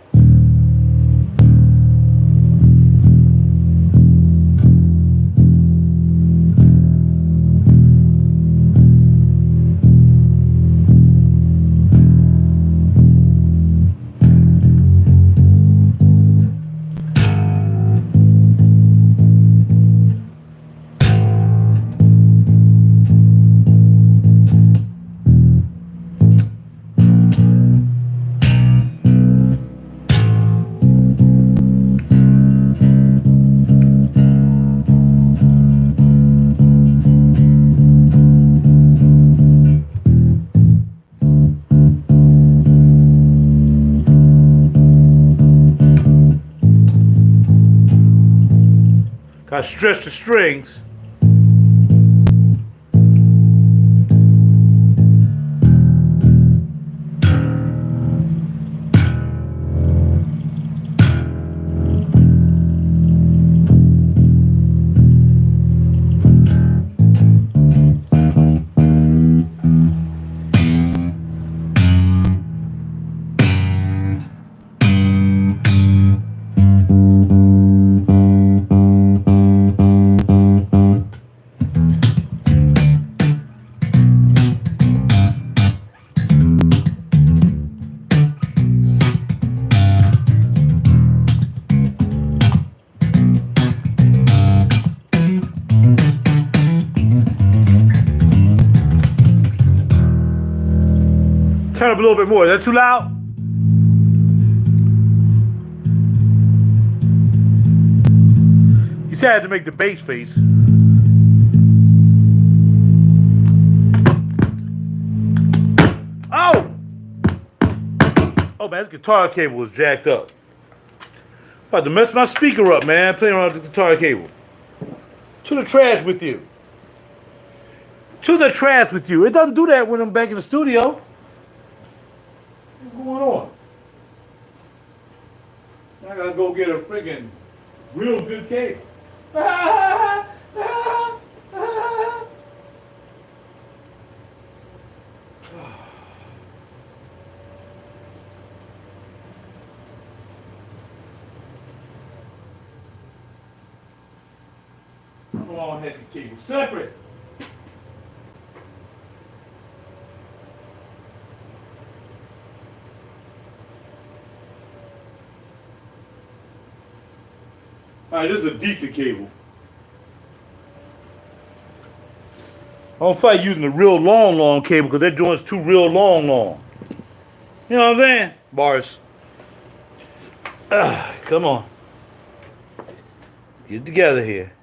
Speaker 2: Gotta stretch the strings. Turn up a little bit more. Is that too loud? You said I had to make the bass face. Oh! Oh man, this guitar cable is jacked up. About to mess my speaker up, man. Playing around with the guitar cable. To the trash with you. To the trash with you. It doesn't do that when I'm back in the studio. What's going on? I gotta go get a freaking real good cable. Come on, have these cables separate. Alright, this is a decent cable. I don't fight using the real long cable because that joint's too real long. You know what I'm saying? Bars. Come on. Get it together here.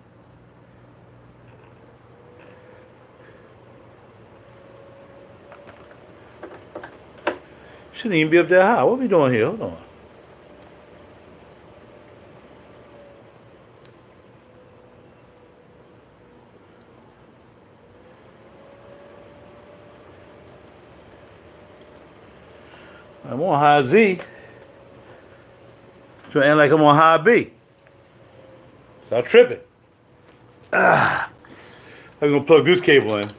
Speaker 2: Shouldn't even be up that high. What are we doing here? Hold on. I'm on high Z. So act like I'm on high B. Stop tripping. I'm gonna plug this cable in.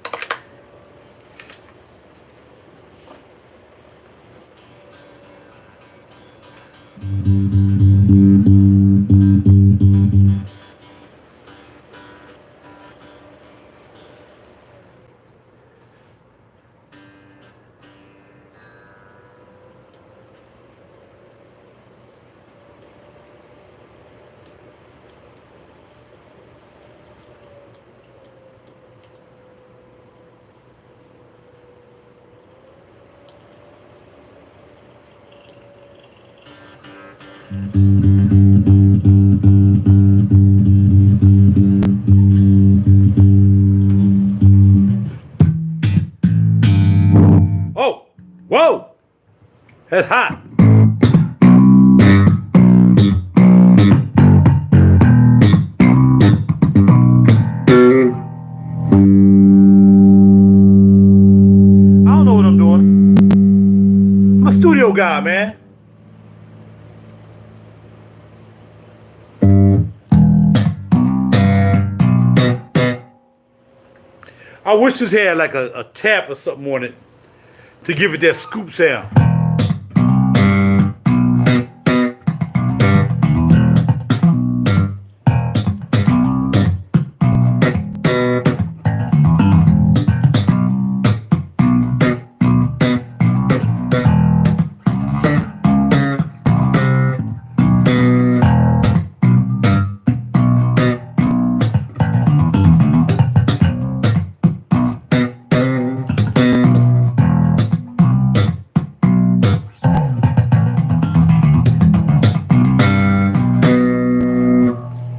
Speaker 2: Oh, whoa, that's hot. I don't know what I'm doing. I'm a studio guy, man. I wish this had like a tap or something on it to give it that scoop sound.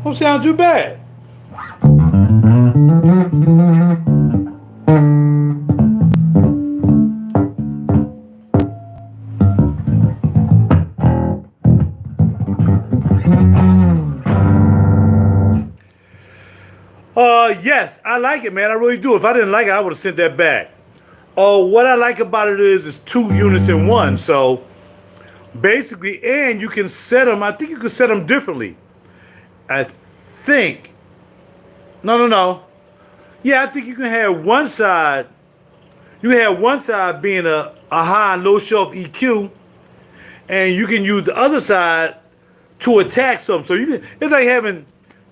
Speaker 2: Don't sound too bad. Yes, I like it, man. I really do. If I didn't like it, I would have sent that back. What I like about it is it's 2 units in one. So basically, and you can set them. I think you can set them differently. I think. No. Yeah, I think you can have one side. You have one side being a high and low shelf EQ, and you can use the other side to attack something. So you can. It's like having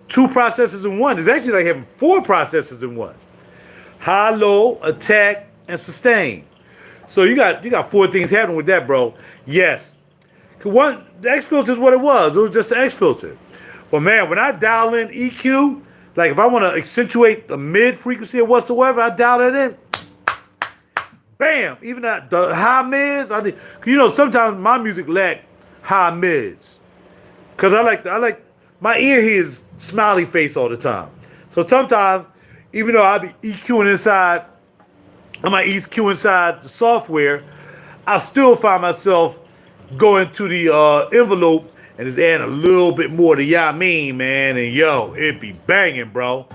Speaker 2: 2 processors in one. It's actually like having 4 processors in one. High, low, attack, and sustain. So you got 4 things happening with that, bro. Yes. The X filter is what it was. It was just an X filter. But man, when I dial in EQ, like if I want to accentuate the mid frequency or whatsoever, I dial it in. Bam! Even the high mids, sometimes my music lack high mids. Cause I like my ear hears smiley face all the time. So sometimes, even though I be EQing inside, I might EQ inside the software, I still find myself going to the envelope and just adding a little bit more to y'all mean, man. And yo, it be banging, bro.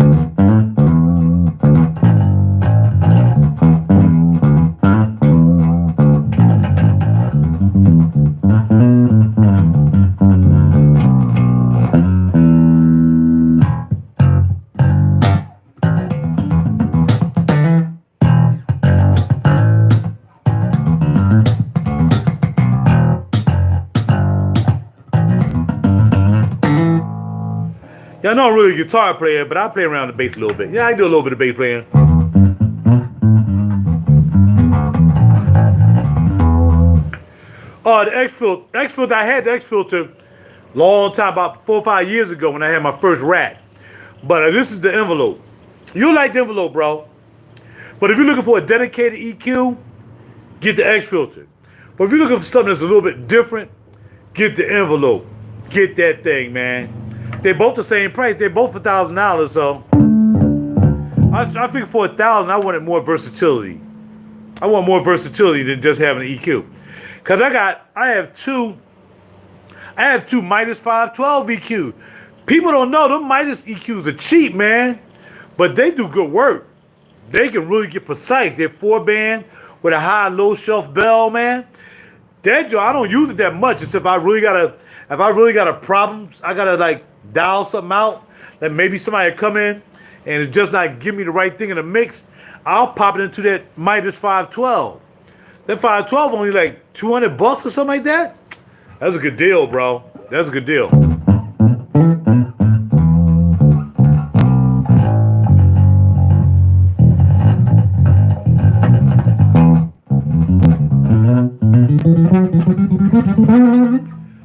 Speaker 2: Y'all know I'm really a guitar player, but I play around the bass a little bit. Yeah, I do a little bit of bass playing. The X filter, I had the X filter long time, about 4 or 5 years ago when I had my first rack. But this is the envelope. You'll like the envelope, bro. But if you're looking for a dedicated EQ, get the X filter. But if you're looking for something that's a little bit different, get the envelope. Get that thing, man. They're both the same price. They're both $1,000. So I figured for $1,000, I wanted more versatility. I want more versatility than just having an EQ. Cause I have two Midas 512 EQ. People don't know them Midas EQs are cheap, man, but they do good work. They can really get precise. They're 4-band with a high low shelf bell, man. That joint, I don't use it that much. It's if I really got a problem, I gotta like dial something out, that maybe somebody come in and it's just not give me the right thing in the mix, I'll pop it into that Midas 512. That 512 only like $200 or something like that. That's a good deal, bro. That's a good deal.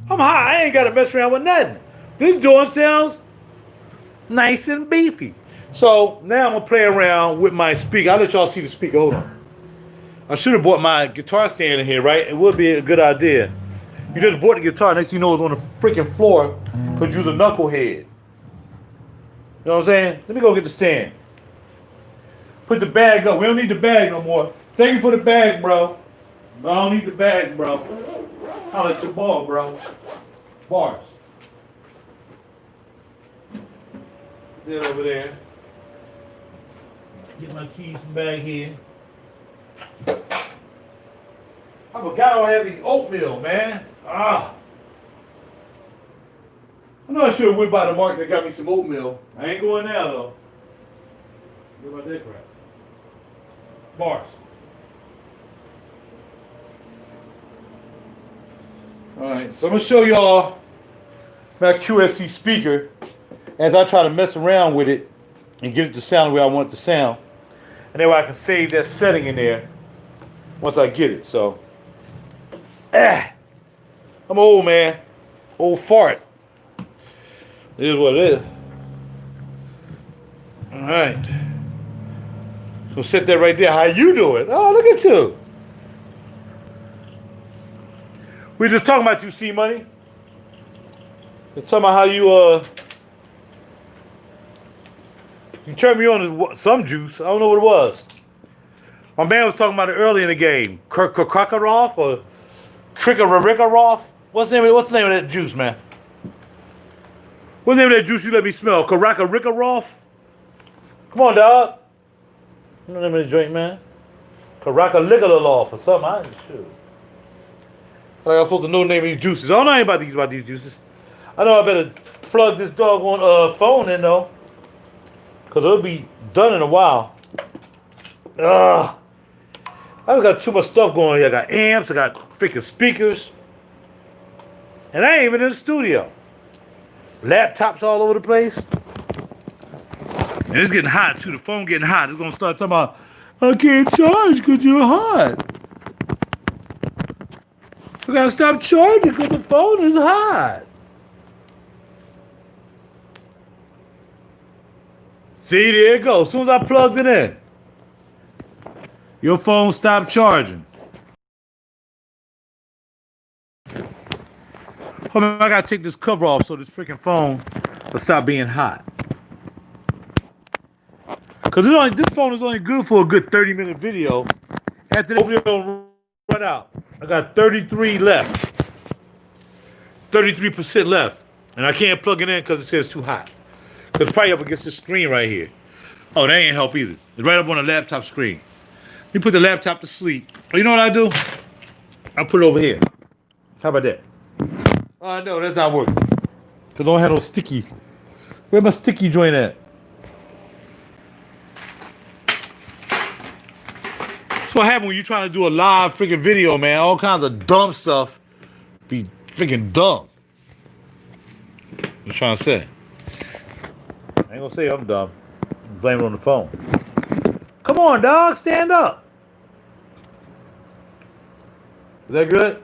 Speaker 2: I'm high. I ain't got to mess around with nothing. This joint sounds nice and beefy. So now I'm going to play around with my speaker. I'll let y'all see the speaker. Hold on. I should have bought my guitar stand in here, right? It would be a good idea. You just bought the guitar, next thing you know it's on the freaking floor because you're a knucklehead. You know what I'm saying? Let me go get the stand. Put the bag up. We don't need the bag no more. Thank you for the bag, bro. I don't need the bag, bro. I'll let your ball, bro. Bars. Get over there. Get my keys from back here. I forgot I had the oatmeal, man. I know I should have went by the market and got me some oatmeal. I ain't going now, though. What about that crap? Bars. Alright, so I'm going to show y'all my QSC speaker as I try to mess around with it and get it to sound the way I want it to sound. And then I can save that setting in there once I get it. So, I'm old, man. Old fart. It is what it is. Alright. So set that right there. How you doing? Oh, look at you. We just talking about you, C Money. We're talking about how you turned me on to some juice. I don't know what it was. My man was talking about it early in the game. Krakaroff or Krikaroff? What's the name of that juice, man? What's the name of that juice you let me smell? Karakaroff? Come on, dog. What's the name of the drink, man? Karakaligaloff or something. I ain't sure. Like I'm supposed to know the name of these juices. I don't know anything about these juices. I know I better plug this doggone phone in though. Cause it'll be done in a while. Ugh. I've got too much stuff going on here. I got amps, I got freaking speakers. And I ain't even in the studio. Laptops all over the place. And it's getting hot too. The phone getting hot. It's gonna start talking about, I can't charge because you're hot. I gotta stop charging because the phone is hot. See, there it goes. As soon as I plugged it in, your phone stopped charging. Hold on, I gotta take this cover off so this freaking phone will stop being hot. Cause this phone is only good for a good 30-minute video. After the video run out, I got 33 left. 33% left. And I can't plug it in because it says too hot. Because it's probably up against the screen right here. Oh, that ain't help either. It's right up on the laptop screen. You put the laptop to sleep. Oh, you know what I do? I put it over here. How about that? No, that's not working. Because I don't have no sticky. Where my sticky joint at? That's what happens when you're trying to do a live freaking video, man. All kinds of dumb stuff be freaking dumb. I'm trying to say. I ain't gonna say I'm dumb. Blame it on the phone. Come on, dog. Stand up. Is that good?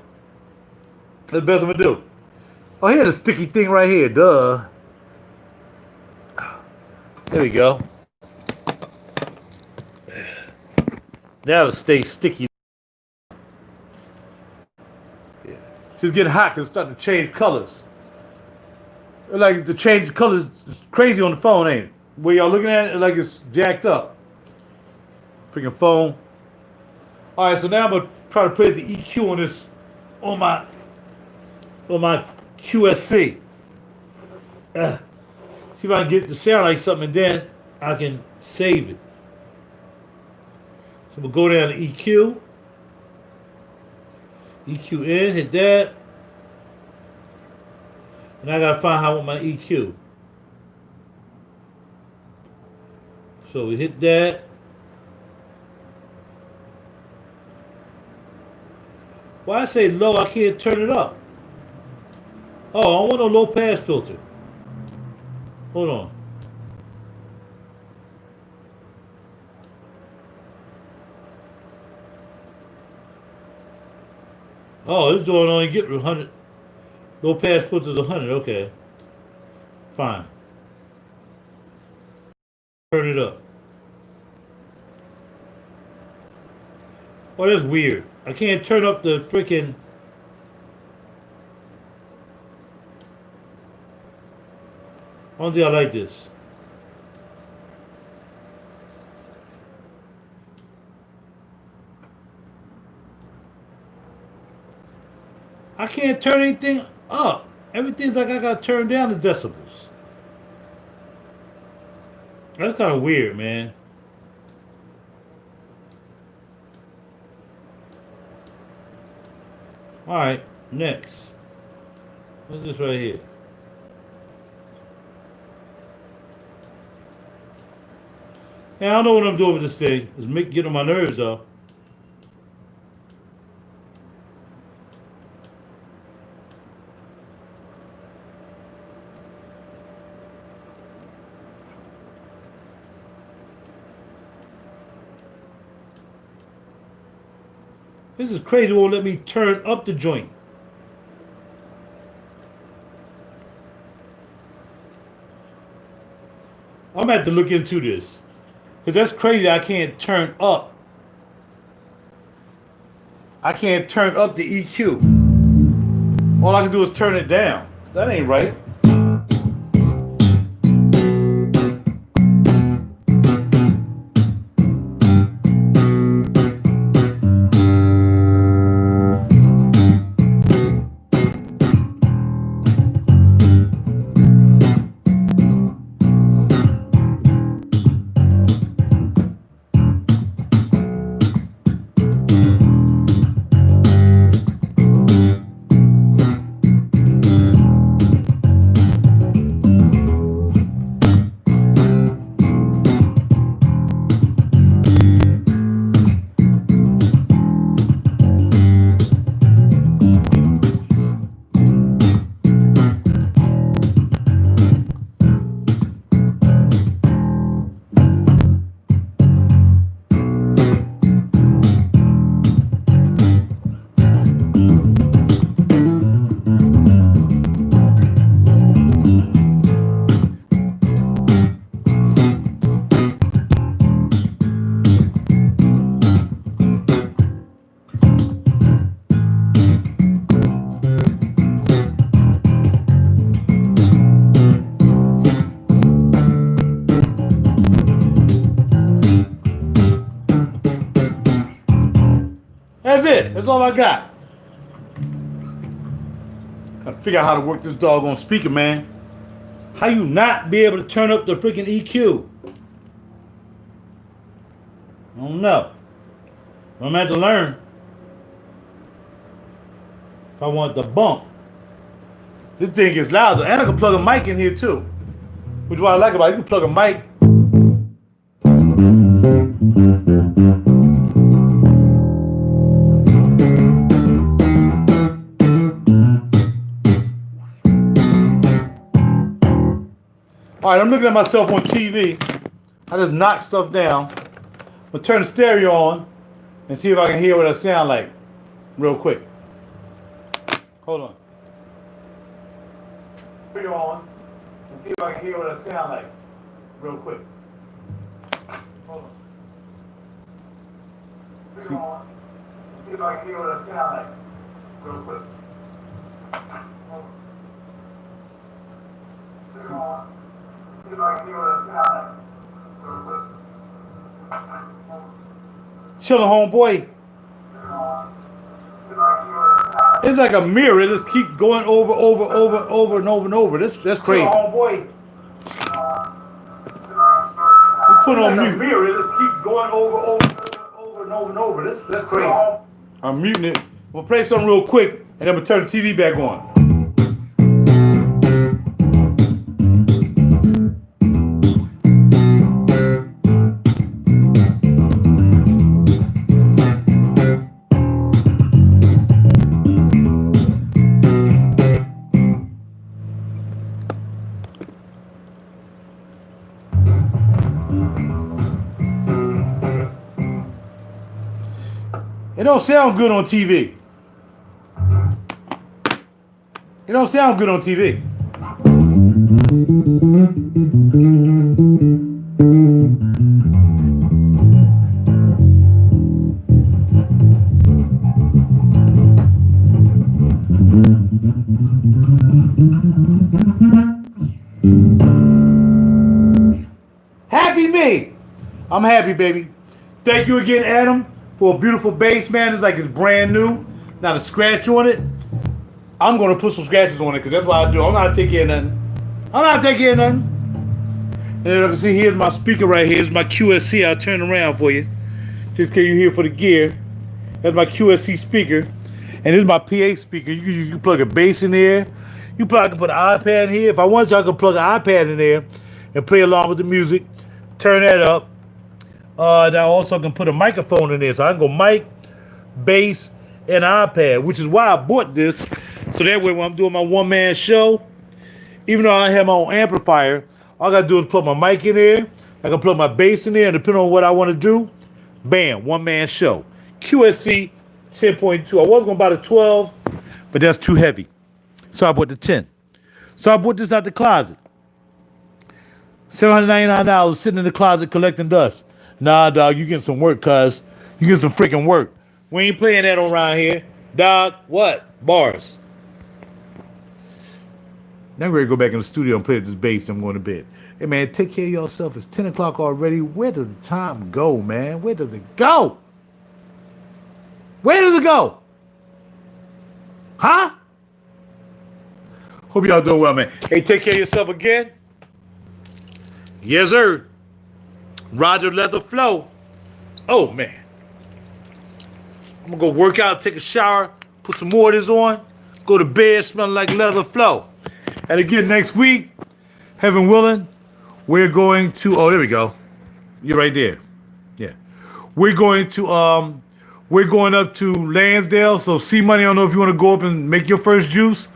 Speaker 2: That's the best I'm gonna do. Oh, here's a sticky thing right here. Duh. There we go. Now it'll stay sticky. Yeah. It's getting hot because it's starting to change colors. Like the change colors is crazy on the phone, ain't it? Where y'all looking at it like it's jacked up. Freaking phone. Alright, so now I'm gonna try to put the EQ on this on my QSC. See if I can get it to sound like something and then I can save it. So we'll go down to EQ. EQ in, hit that. And I gotta find how I want my EQ. So we hit that. Why I say low, I can't turn it up. Oh, I don't want no low pass filter. Hold on. Oh, this joint only get 100. Low pass filter is 100. Okay. Fine. Turn it up. Oh, that's weird. I can't turn up the freaking. I don't think I like this. I can't turn anything up. Everything's like I gotta turn down the decibels. That's kind of weird, man. Alright, next. What's this right here? Yeah, I don't know what I'm doing with this thing. It's getting on my nerves, though. This is crazy. It won't let me turn up the joint. I'm gonna have to look into this. Because that's crazy. I can't turn up. I can't turn up the EQ. All I can do is turn it down. That ain't right. That's it. That's all I got. Gotta figure out how to work this doggone speaker, man. How you not be able to turn up the freaking EQ? I don't know. I'm gonna have to learn. If I want the bump. This thing gets louder. And I can plug a mic in here too. Which is what I like about it. You can plug a mic. Alright, I'm looking at myself on TV. I just knock stuff down. I'm gonna turn the stereo on and see if I can hear what I sound like real quick. Hold on. Stereo on and see if I can hear what I sound like real quick. Hold on. Stereo on and see if I can hear what I sound like real quick. Hold on. Stereo on. See if I can hear what I sound like real quick. Chillin', homeboy. It's like a mirror. It just keep going over and over. That's crazy. Homeboy. We put on mute. Mirror. It just keep going over. That's crazy. I'm muting it. We'll play something real quick, and then we'll turn the TV back on. It don't sound good on TV. It don't sound good on TV. me. I'm happy, baby. Thank you again, Adam, for a beautiful bass, man. It's like it's brand new. Not a scratch on it. I'm going to put some scratches on it because that's what I do. I'm not taking care of nothing. I'm not taking care of nothing. And then you can see here's my speaker right here. Here's my QSC. I'll turn around for you. Just in case you're here for the gear. That's my QSC speaker. And this is my PA speaker. You can plug a bass in there. You probably can put an iPad here. If I wanted to, I could plug an iPad in there and play along with the music. Turn that up. And I also can put a microphone in there. So I can go mic, bass, and iPad, which is why I bought this. So that way when I'm doing my one-man show, even though I have my own amplifier, all I got to do is plug my mic in there. I can plug my bass in there, and depending on what I want to do, bam, one-man show. QSC 10.2. I was going to buy the 12, but that's too heavy. So I bought the 10. So I bought this out the closet. $799 sitting in the closet collecting dust. Nah, dog, you getting some work, cuz. You getting some freaking work. We ain't playing that around here. Dog, what? Bars. Now I'm ready to go back in the studio and play this bass and I'm going to bed. Hey, man, take care of yourself. It's 10 o'clock already. Where does the time go, man? Where does it go? Where does it go? Huh? Hope y'all doing well, man. Hey, take care of yourself again. Yes, sir. RaJuR Leather Flow. Oh, man. I'm going to go work out, take a shower, put some more of this on, go to bed smelling like Leather Flow. And again, next week, heaven willing, we're going to, oh, there we go. You're right there. Yeah. We're going up to Lansdale. So C-Money, I don't know if you want to go up and make your first juice.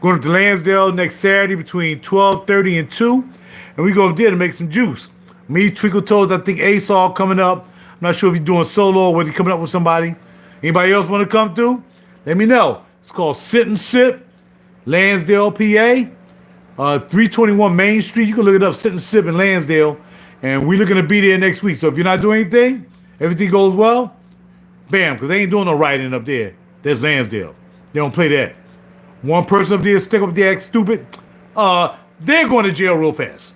Speaker 2: Going up to Lansdale next Saturday between 12:30 and 2. And we go up there to make some juice. Me, Twinkle Toes, I think Ace all coming up. I'm not sure if you're doing solo or whether you're coming up with somebody. Anybody else want to come through? Let me know. It's called Sit and Sip, Lansdale, PA. 321 Main Street. You can look it up, Sit and Sip in Lansdale. And we're looking to be there next week. So if you're not doing anything, everything goes well, bam, because they ain't doing no writing up there. There's Lansdale. They don't play that. One person up there, stick up there, act stupid. They're going to jail real fast.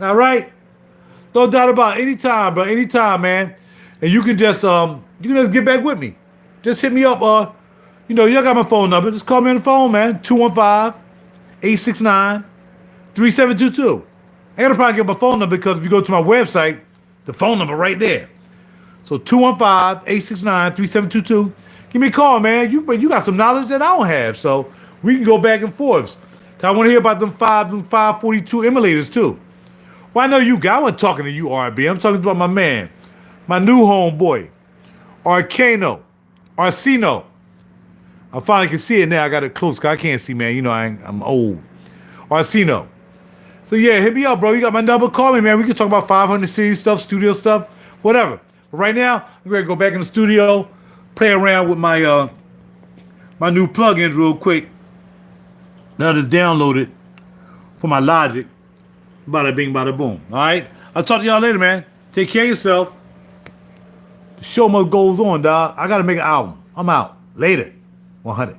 Speaker 2: All right? No doubt about it. Anytime, bro. Anytime, man. And you can just get back with me. Just hit me up. Y'all got my phone number. Just call me on the phone, man. 215-869-3722. I gotta probably get my phone number because if you go to my website, the phone number right there. So 215-869-3722. Give me a call, man. You got some knowledge that I don't have, so we can go back and forth. I want to hear about them 542 emulators too. Well, I know you guys. I wasn't talking to you, R&B. I'm talking about my man, my new homeboy, Arcano. I finally can see it now. I got it close because I can't see, man. You know, I'm old. Arcino. So, yeah, hit me up, bro. You got my number. Call me, man. We can talk about 500 series stuff, studio stuff, whatever. But right now, I'm going to go back in the studio, play around with my my new plugins real quick. Now just download it for my Logic. Bada bing, bada boom. All right? I'll talk to y'all later, man. Take care of yourself. The show must goes on, dog. I got to make an album. I'm out. Later. 100.